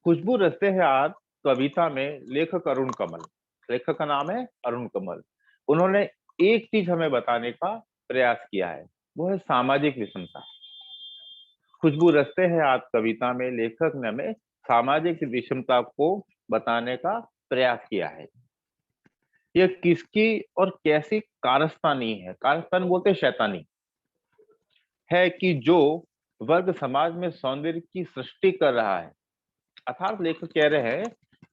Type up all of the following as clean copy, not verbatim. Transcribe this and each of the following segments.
खुशबू रचते हैं आप कविता में लेखक अरुण कमल। लेखक का नाम है अरुण कमल। उन्होंने एक चीज हमें बताने का प्रयास किया है, वो है सामाजिक विषमता। खुशबू रचते हैं आप कविता में लेखक ने हमें सामाजिक विषमता को बताने का प्रयास किया है। यह किसकी और कैसी कारस्तानी है, कारस्तानी बोलते हैं शैतानी, है कि जो वर्ग समाज में सौंदर्य की सृष्टि कर रहा है। अर्थात लेखक कह रहे हैं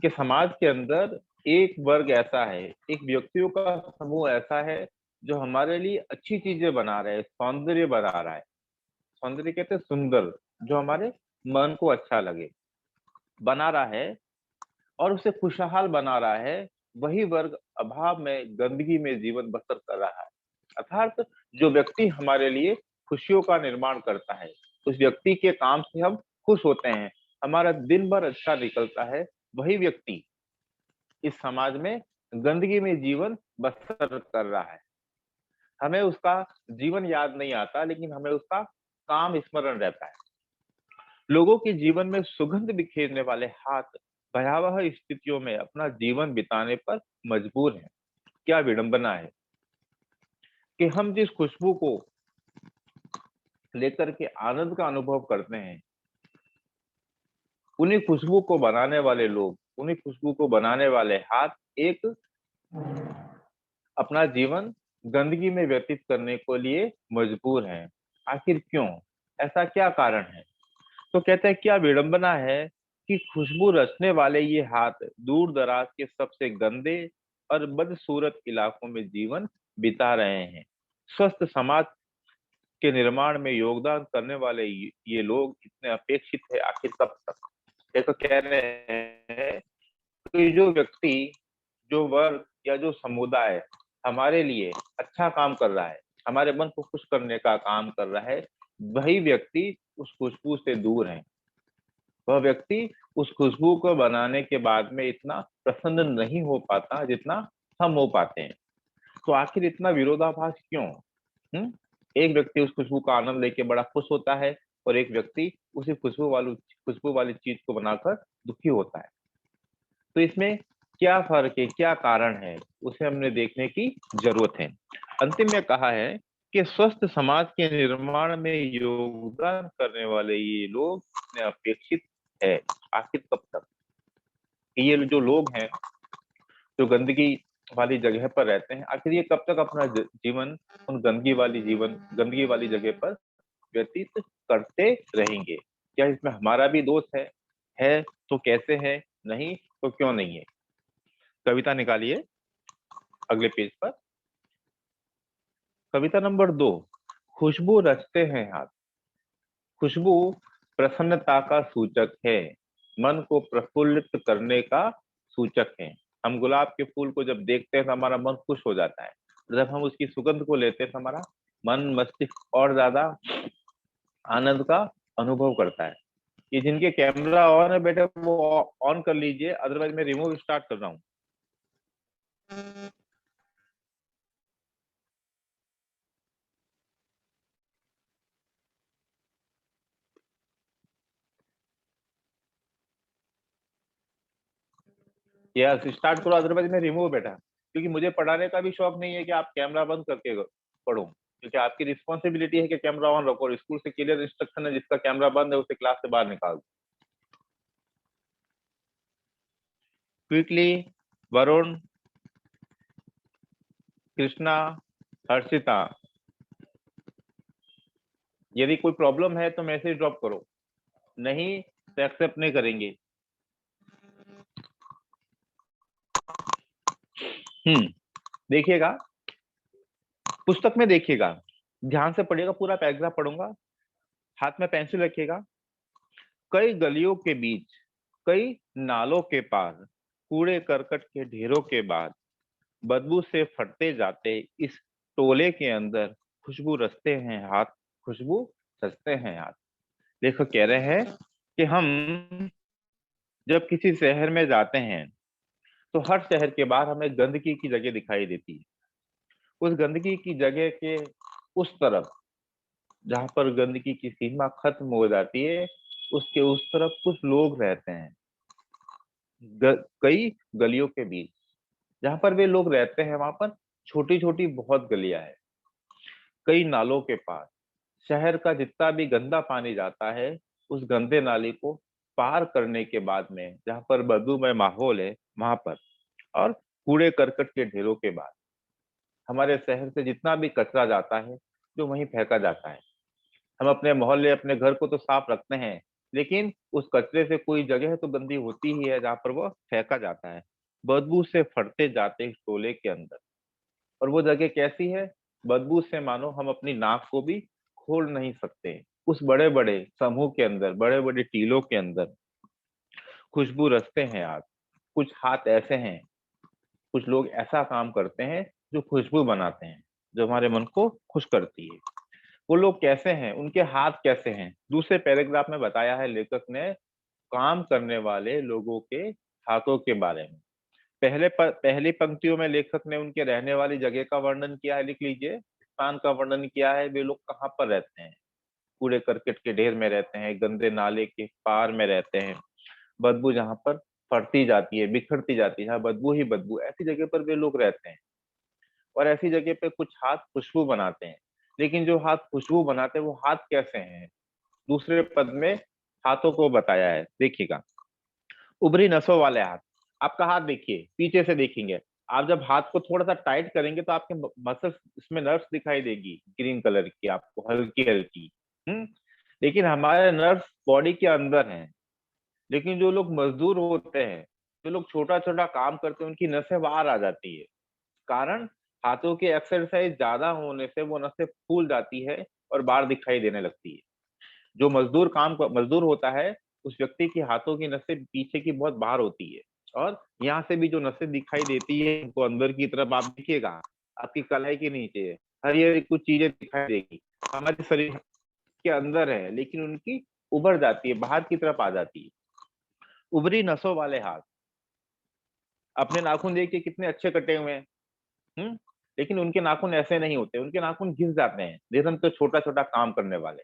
कि समाज के अंदर एक वर्ग ऐसा है, एक व्यक्तियों का समूह ऐसा है जो हमारे लिए अच्छी चीजें बना रहे हैं, सौंदर्य बना रहा है। सौंदर्य कहते हैं सुंदर, जो हमारे मन को अच्छा लगे, बना रहा है और उसे खुशहाल बना रहा है। वही वर्ग अभाव में गंदगी में जीवन बसर कर रहा है। अर्थात जो व्यक्ति हमारे लिए खुशियों का निर्माण करता है, उस व्यक्ति के काम से हम खुश होते हैं, हमारा दिन भर अच्छा निकलता है, वही व्यक्ति इस समाज में गंदगी में जीवन बसर कर रहा है। हमें उसका जीवन याद नहीं आता, लेकिन हमें उसका काम स्मरण रहता है। लोगों के जीवन में सुगंध बिखेरने वाले हाथ भयावह स्थितियों में अपना जीवन बिताने पर मजबूर हैं। क्या विडंबना है कि हम जिस खुशबू को लेकर के आनंद का अनुभव करते हैं, उन्हीं खुशबू को बनाने वाले लोग, उन्हीं खुशबू को बनाने वाले हाथ एक अपना जीवन गंदगी में व्यतीत करने के लिए मजबूर हैं। आखिर क्यों? ऐसा क्या कारण है? तो कहते हैं क्या विडंबना है कि खुशबू रचने वाले ये हाथ दूर दराज के सबसे गंदे और बदसूरत इलाकों में जीवन बिता रहे हैं। स्वस्थ समाज के निर्माण में योगदान करने वाले ये लोग इतने अपेक्षित है, आखिर कब तक? ये तो कह रहे हैं कि जो व्यक्ति, जो वर्ग या जो समुदाय हमारे लिए अच्छा काम कर रहा है, हमारे मन को खुश करने का काम कर रहा है, वही व्यक्ति उस खुशबू से दूर है। वह व्यक्ति उस खुशबू को बनाने के बाद में इतना प्रसन्न नहीं हो पाता जितना हम हो पाते हैं। तो आखिर इतना विरोधाभास क्यों? हम्म एक व्यक्ति उस खुशबू का आनंद लेके बड़ा खुश होता है और एक व्यक्ति उसी खुशबू वाली चीज को बनाकर दुखी होता है। तो इसमें क्या फर्क है, क्या कारण है, उसे हमने देखने की जरूरत है। अंतिम में कहा है कि स्वस्थ समाज के निर्माण में योगदान करने वाले ये लोग इतने अपेक्षित है, आखिर कब तक? ये जो लोग हैं जो गंदगी वाली जगह पर रहते हैं, आखिर ये कब तक अपना जीवन उन गंदगी वाली जगह पर व्यतीत करते रहेंगे? क्या इसमें हमारा भी दोष है तो कैसे है, नहीं तो क्यों नहीं है? कविता निकालिए अगले पेज पर। कविता नंबर 2, खुशबू रचते हैं हाथ। खुशबू प्रसन्नता का सूचक है, मन को प्रफुल्लित करने का सूचक है। हम गुलाब के फूल को जब देखते हैं तो हमारा मन खुश हो जाता है। जब हम उसकी सुगंध को लेते हैं तो हमारा मन मस्तिष्क और ज्यादा आनंद का अनुभव करता है। ये जिनके कैमरा ऑन है बेटे वो ऑन कर लीजिए, अदरवाइज मैं रिमूव स्टार्ट कर रहा हूँ। यस स्टार्ट करो, अदरवाइज मैं रिमूव बेटा, क्योंकि मुझे पढ़ाने का भी शौक नहीं है कि आप कैमरा बंद करके पढ़ो, क्योंकि आपकी रिस्पॉन्सिबिलिटी है कि कैमरा ऑन रखो। और स्कूल से क्लियर इंस्ट्रक्शन है, जिसका कैमरा बंद है उसे क्लास से बाहर निकाल दो। क्विकली वरुण, कृष्णा, हर्षिता, यदि कोई प्रॉब्लम है तो मैसेज ड्रॉप करो, नहीं तो एक्सेप्ट नहीं करेंगे। देखिएगा, पुस्तक में देखिएगा, ध्यान से पढ़िएगा, पूरा पैराग्राफ पढ़ूंगा, हाथ में पेंसिल रखिएगा। कई गलियों के बीच, कई नालों के पार, कूड़े करकट के ढेरों के बाद, बदबू से फटते जाते इस टोले के अंदर खुशबू रचते हैं हाथ, खुशबू सजते हैं हाथ। लेखक कह रहे हैं कि हम जब किसी शहर में जाते हैं तो हर शहर के बाहर हमें गंदगी की जगह दिखाई देती है। उस गंदगी की जगह के उस तरफ, जहां पर गंदगी की सीमा खत्म हो जाती है, उसके उस तरफ कुछ लोग रहते हैं। कई गलियों के बीच, जहां पर वे लोग रहते हैं वहां पर छोटी छोटी बहुत गलियां हैं, कई नालों के पास। शहर का जितना भी गंदा पानी जाता है, उस गंदे नाली को पार करने के बाद में जहां पर बदबूमय माहौल है वहां पर, और कूड़े करकट के ढेरों के बाद, हमारे शहर से जितना भी कचरा जाता है जो वहीं फेंका जाता है। हम अपने मोहल्ले अपने घर को तो साफ रखते हैं, लेकिन उस कचरे से कोई जगह तो गंदी होती ही है जहां पर वो फेंका जाता है, बदबू से फटते जाते हैं टोले के अंदर। और वो जगह कैसी है, बदबू से मानो हम अपनी नाक को भी खोल नहीं सकते। उस बड़े बड़े समूह के अंदर, बड़े बड़े टीलों के अंदर खुशबू रचते हैं आज। कुछ हाथ ऐसे हैं, कुछ लोग ऐसा काम करते हैं जो खुशबू बनाते हैं, जो हमारे मन को खुश करती है। वो लोग कैसे हैं, उनके हाथ कैसे हैं, दूसरे पैराग्राफ में बताया है लेखक ने काम करने वाले लोगों के हाथों के बारे में। पहली पंक्तियों में लेखक ने उनके रहने वाली जगह का वर्णन किया है, लिख लीजिए, स्थान का वर्णन किया है, वे लोग कहाँ पर रहते हैं। कूड़े करकट के ढेर में रहते हैं, गंदे नाले के पार में रहते हैं, बदबू जहां पर फटती जाती है, बिखरती जाती है, जहाँ बदबू ही बदबू, ऐसी जगह पर वे लोग रहते हैं। और ऐसी जगह पे कुछ हाथ खुशबू बनाते हैं। लेकिन जो हाथ खुशबू बनाते हैं वो हाथ कैसे हैं, दूसरे पद में हाथों को बताया है, देखिएगा। उभरी नसों वाले हाथ। आपका हाथ देखिए, पीछे से देखेंगे, आप जब हाथ को थोड़ा सा टाइट करेंगे तो आपके मसल्स, इसमें नर्व्स दिखाई देगी ग्रीन कलर की आपको, हल्की हल्की। लेकिन हमारे नर्व्स बॉडी के अंदर हैं। लेकिन जो लोग मजदूर होते हैं, जो लोग छोटा छोटा काम करते हैं, उनकी नसें बाहर आ जाती है। कारण, हाथों की एक्सरसाइज ज्यादा होने से वो नसें फूल जाती है और बाहर दिखाई देने लगती है। जो मजदूर होता है, उस व्यक्ति की हाथों की नसें पीछे की बहुत बाहर होती है। और यहाँ से भी जो नसें दिखाई देती है उनको अंदर की तरफ आप देखिएगा, आपकी कलाई के नीचे हरी हरी कुछ चीजें दिखाई देगी, हमारे शरीर के अंदर है, लेकिन उनकी उभर जाती है, बाहर की तरफ आ जाती है। उभरी नसों वाले हाथ। अपने नाखून देखिए कितने अच्छे कटे हुए हैं। हम्म लेकिन उनके नाखून ऐसे नहीं होते, उनके नाखून घिस जाते हैं। जैसे तो छोटा छोटा काम करने वाले,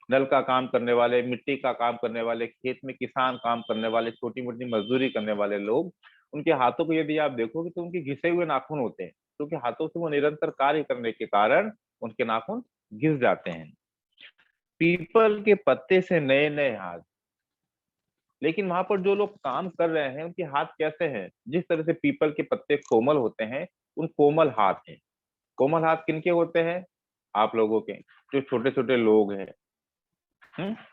नल का काम करने वाले, मिट्टी का काम करने वाले, खेत में किसान काम करने वाले, छोटी मोटी मजदूरी करने वाले लोग, उनके हाथों को यदि आप देखोगे तो उनके घिसे हुए नाखून होते हैं, क्योंकि हाथों से वो निरंतर कार्य करने के कारण उनके नाखून घिस जाते हैं। पीपल के पत्ते से नए नए हाथ। लेकिन वहां पर जो लोग काम कर रहे हैं उनके हाथ कैसे हैं, जिस तरह से पीपल के पत्ते कोमल होते हैं, उन कोमल हाथ हैं। कोमल हाथ किनके होते हैं, आप लोगों के, जो छोटे छोटे लोग हैं।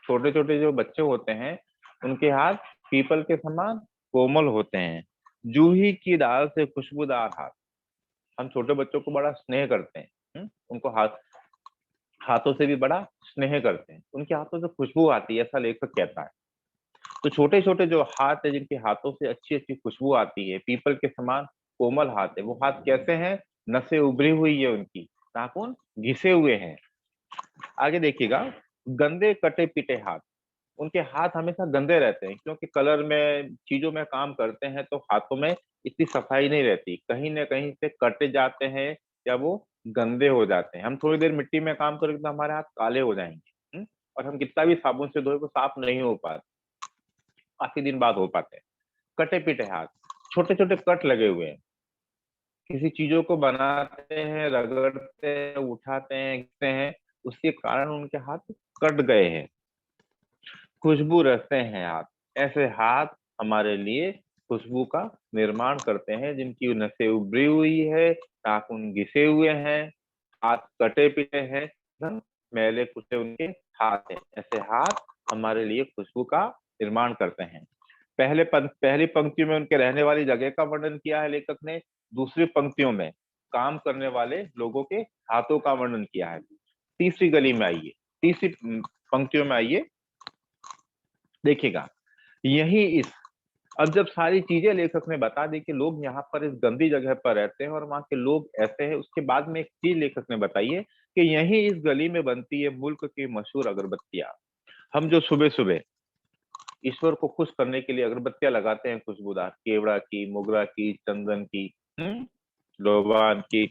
छोटे छोटे जो बच्चे होते हैं, उनके हाथ पीपल के समान कोमल होते हैं। जूही की दाल से खुशबूदार हाथ। हम छोटे बच्चों को बड़ा स्नेह करते हैं। उनको हाथों से भी बड़ा स्नेह करते हैं, उनके हाथों से खुशबू आती है, ऐसा लेखक कहता है। तो छोटे छोटे जो हाथ है, जिनके हाथों से अच्छी अच्छी खुशबू आती है, पीपल के समान कोमल हाथ है, वो हाथ कैसे हैं, नसें उभरी हुई है उनकी, नाखून घिसे हुए हैं। आगे देखिएगा, गंदे कटे पिटे हाथ। उनके हाथ हमेशा गंदे रहते हैं, क्योंकि कलर में चीजों में काम करते हैं, तो हाथों में इतनी सफाई नहीं रहती, कहीं ना कहीं से कटे जाते हैं या वो गंदे हो जाते हैं। हम थोड़ी देर मिट्टी में काम करेंगे तो हमारे हाथ काले हो जाएंगे। और हम कितना भी साबुन से धोए वो साफ नहीं हो पाते, काफी दिन बाद हो पाते हैं। कटे पिटे हाथ, छोटे छोटे कट लगे हुए हैं, किसी चीजों को बनाते हैं, रगड़ते हैं, उठाते हैं, घिसते हैं, उसके कारण उनके हाथ कट गए हैं। खुशबू रचते हैं हाथ। ऐसे हाथ हमारे लिए खुशबू का निर्माण करते हैं, जिनकी नसें उभरी हुई है, नाखून घिसे हुए हैं, हाथ कटे पिटे हैं, मैले कुचे उनके हाथ हैं। ऐसे हाथ हमारे लिए खुशबू का निर्माण करते हैं। पहली पंक्ति में उनके रहने वाली जगह का वर्णन किया है लेखक ने, दूसरी पंक्तियों में काम करने वाले लोगों के हाथों का वर्णन किया है। तीसरी गली में आइए, तीसरी पंक्तियों में आइए, देखिएगा। यही इस अब जब सारी चीजें लेखक ने बता दी कि लोग यहाँ पर इस गंदी जगह पर रहते हैं और वहाँ के लोग ऐसे हैं, उसके बाद में एक चीज लेखक ने बताई है कि यही इस गली में बनती है मुल्क की मशहूर अगरबत्तियां। हम जो सुबह सुबह ईश्वर को खुश करने के लिए अगरबत्तियां लगाते हैं, खुशबूदार, केवड़ा की, मोगरा की, चंदन की, लोबान की,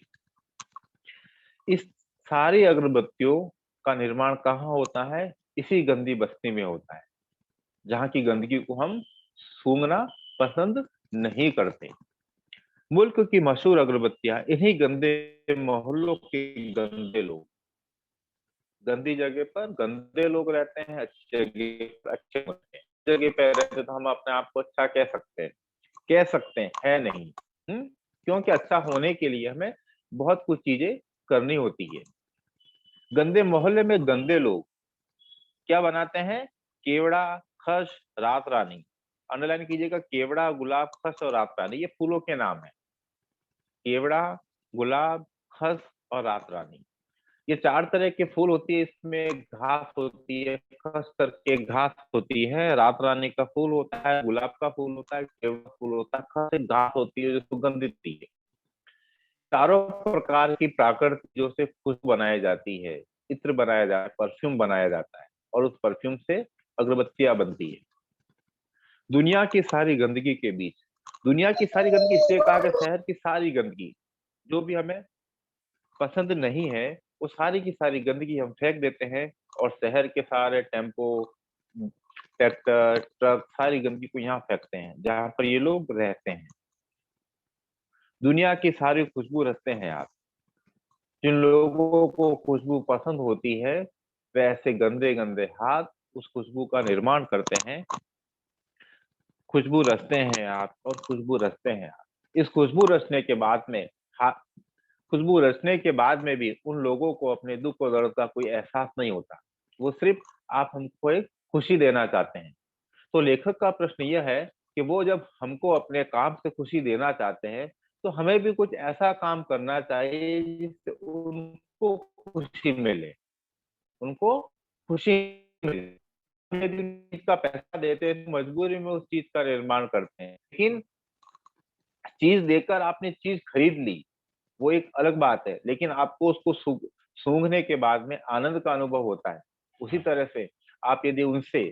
इस सारी अगरबत्तियों का निर्माण कहाँ होता है, इसी गंदी बस्ती में होता है, जहाँ की गंदगी को हम सूंघना पसंद नहीं करते। मुल्क की मशहूर अगरबत्तियां इन्हीं गंदे मोहल्लों के गंदे लोग, गंदी जगह पर गंदे लोग रहते हैं, अच्छी जगह पर अच्छे होते हैं। जगह पे रहते तो हम अपने आप को अच्छा कह सकते हैं, कह सकते हैं, है नहीं। क्योंकि अच्छा होने के लिए हमें बहुत कुछ चीजें करनी होती है। गंदे मोहल्ले में गंदे लोग क्या बनाते हैं? केवड़ा, खस, रात रानी। अंडरलाइन कीजिएगा, केवड़ा, गुलाब, खस और रात रानी, ये फूलों के नाम है। केवड़ा, गुलाब, खस और रात रानी, ये 4 तरह के फूल होती है। इसमें घास होती है, खास करके घास होती है, रात रानी का फूल होता है, गुलाब का फूल होता है, केवड़ा का फूल होता है, खास एक घास होती है जो सुगंधित होती है। चारों प्रकार की प्राकृतिक चीजों से खुशबू बनाई जाती है, इत्र बनाया जाता है, परफ्यूम बनाया जाता है और उस परफ्यूम से अगरबत्तियां बनती है। दुनिया की सारी गंदगी के बीच, दुनिया की सारी गंदगी इसलिए कहा कि शहर की सारी गंदगी जो भी हमें पसंद नहीं है, वो सारी की सारी गंदगी हम फेंक देते हैं और शहर के सारे टेम्पो, ट्रैक्टर, ट्रक सारी गंदगी को यहाँ फेंकते हैं जहाँ पर ये लोग रहते हैं। दुनिया की सारी खुशबू रचते हैं आप। जिन लोगों को खुशबू पसंद होती है, वे ऐसे गंदे गंदे हाथ उस खुशबू का निर्माण करते हैं। खुशबू रचते हैं आप और खुशबू रचते हैं आप। इस खुशबू रचने के बाद में खुशबू रचने के बाद में भी उन लोगों को अपने दुख और दर्द का कोई एहसास नहीं होता। वो सिर्फ आप हमको एक खुशी देना चाहते हैं। तो लेखक का प्रश्न यह है कि वो जब हमको अपने काम से खुशी देना चाहते हैं, तो हमें भी कुछ ऐसा काम करना चाहिए जिससे उनको खुशी मिले, उनको खुशी मिले। हम यदि चीज का पैसा देते हैं तो मजबूरी में उस चीज का निर्माण करते हैं, लेकिन चीज देकर आपने चीज खरीद ली, वो एक अलग बात है, लेकिन आपको उसको सूंघने के बाद में आनंद का अनुभव होता है। उसी तरह से आप यदि उनसे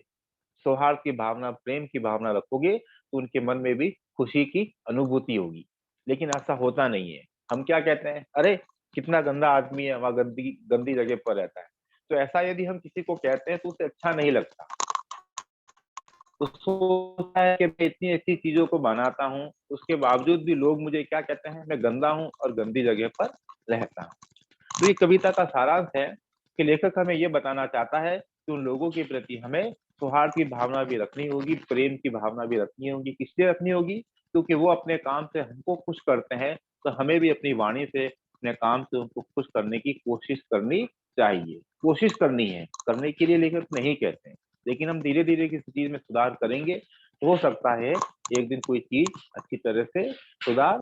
सौहार्द की भावना, प्रेम की भावना रखोगे, तो उनके मन में भी खुशी की अनुभूति होगी। लेकिन ऐसा होता नहीं है। हम क्या कहते हैं, अरे कितना गंदा आदमी है, वहां गंदी गंदी जगह पर रहता है। तो ऐसा यदि हम किसी को कहते हैं तो उसे अच्छा नहीं लगता। उसको होता है कि मैं इतनी अच्छी चीजों को बनाता हूँ, उसके बावजूद भी लोग मुझे क्या कहते हैं, मैं गंदा हूँ और गंदी जगह पर रहता हूँ। तो ये कविता का सारांश है कि लेखक हमें ये बताना चाहता है कि उन लोगों के प्रति हमें सौहार्द की भावना भी रखनी होगी, प्रेम की भावना भी रखनी होगी। किस लिए रखनी होगी? क्योंकि वो अपने काम से हमको खुश करते हैं, तो हमें भी अपनी वाणी से, अपने काम से उनको खुश करने की कोशिश करनी चाहिए। कोशिश करनी है, करने के लिए लेखक नहीं कहते हैं। लेकिन हम धीरे-धीरे किसी चीज़ में सुधार करेंगे, हो सकता है एक दिन कोई चीज़ अच्छी तरह से सुधार